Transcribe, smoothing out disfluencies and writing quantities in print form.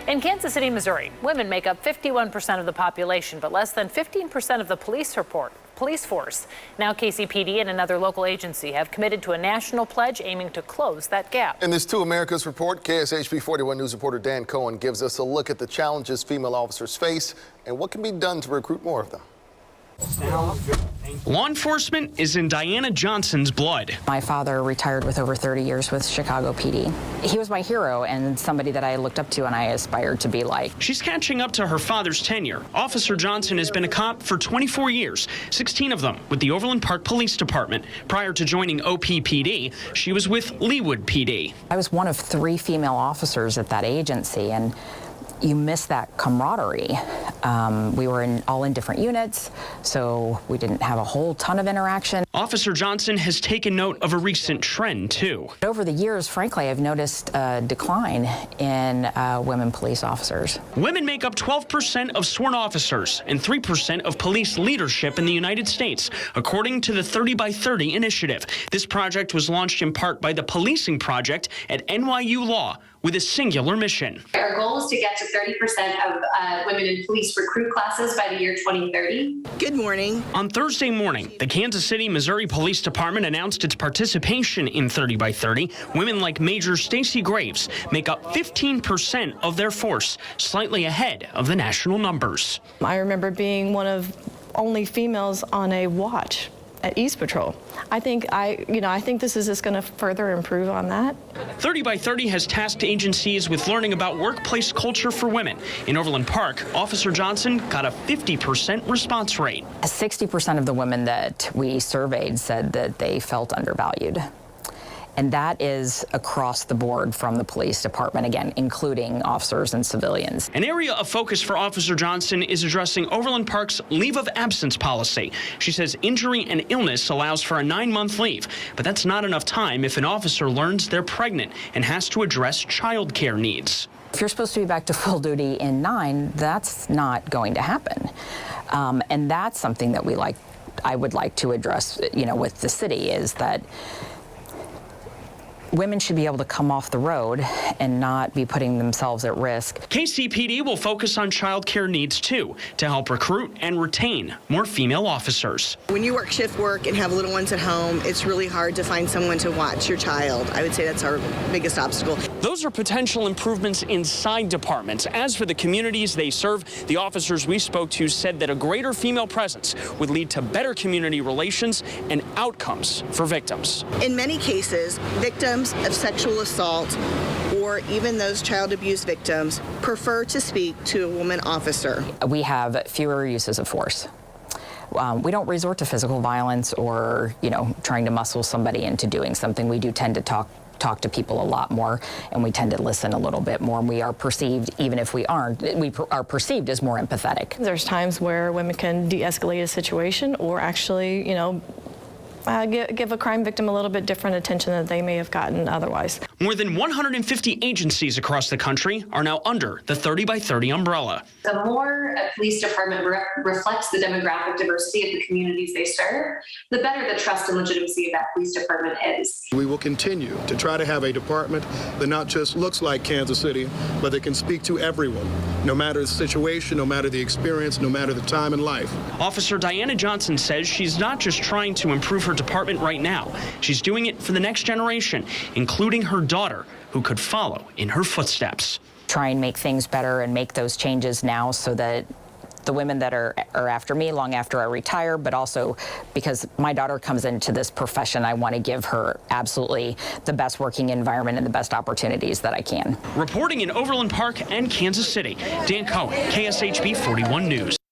In Kansas City, Missouri, women make up 51% of the population, but less than 15% of the police force. Now KCPD and another local agency have committed to a national pledge aiming to close that gap. In this Two Americas report, KSHB 41 News reporter Dan Cohen gives us a look at the challenges female officers face and what can be done to recruit more of them. Law enforcement is in Diana Johnson's blood. My father retired with over 30 years with Chicago PD. He was my hero and somebody that I looked up to and I aspired to be like. She's catching up to her father's tenure. Officer Johnson has been a cop for 24 years, 16 of them with the Overland Park Police Department. Prior to joining OPPD, she was with Leawood PD. I was one of 3 female officers at that agency, and you miss that camaraderie. We were all in different units, so we didn't have a whole ton of interaction. Officer Johnson has taken note of a recent trend, too. Over the years, frankly, I've noticed a decline in women police officers. Women make up 12% of sworn officers and 3% of police leadership in the United States, according to the 30 by 30 initiative. This project was launched in part by the Policing Project at NYU Law with a singular mission. Our goal is to get to 30% of women in police recruit classes by the year 2030. Good morning. On Thursday morning, the Kansas City, Missouri Police Department announced its participation in 30 by 30. Women like Major Stacy Graves make up 15% of their force, slightly ahead of the national numbers. I remember being one of only females on a watch at East Patrol. I think this is just going to further improve on that. 30 by 30 has tasked agencies with learning about workplace culture for women. In Overland Park, Officer Johnson got a 50% response rate. 60% of the women that we surveyed said that they felt undervalued. And that is across the board from the police department, again, including officers and civilians. An area of focus for Officer Johnson is addressing Overland Park's leave of absence policy. She says injury and illness allows for a 9-month leave, but that's not enough time if an officer learns they're pregnant and has to address child care needs. If you're supposed to be back to full duty in 9, that's not going to happen. And that's something that I would like to address, with the city, is that women should be able to come off the road and not be putting themselves at risk. KCPD will focus on child care needs, too, to help recruit and retain more female officers. When you work shift work and have little ones at home, it's really hard to find someone to watch your child. I would say that's our biggest obstacle. Those are potential improvements inside departments. As for the communities they serve, the officers we spoke to said that a greater female presence would lead to better community relations and outcomes for victims. In many cases, victims of sexual assault or even those child abuse victims prefer to speak to a woman officer. We have fewer uses of force. We don't resort to physical violence or, trying to muscle somebody into doing something. We do tend to talk to people a lot more, and we tend to listen a little bit more, and we are perceived, even if we aren't, we are perceived as more empathetic. There's times where women can de-escalate a situation or actually, give a crime victim a little bit different attention than they may have gotten otherwise. More than 150 agencies across the country are now under the 30 by 30 umbrella. The more a police department reflects the demographic diversity of the communities they serve, the better the trust and legitimacy of that police department is. We will continue to try to have a department that not just looks like Kansas City, but that can speak to everyone, no matter the situation, no matter the experience, no matter the time in life. Officer Diana Johnson says she's not just trying to improve her department right now. She's doing it for the next generation, including her daughter, who could follow in her footsteps. Try and make things better and make those changes now so that the women that are after me long after I retire, but also because my daughter comes into this profession, I want to give her absolutely the best working environment and the best opportunities that I can. Reporting in Overland Park and Kansas City, Dan Cohen, KSHB 41 News.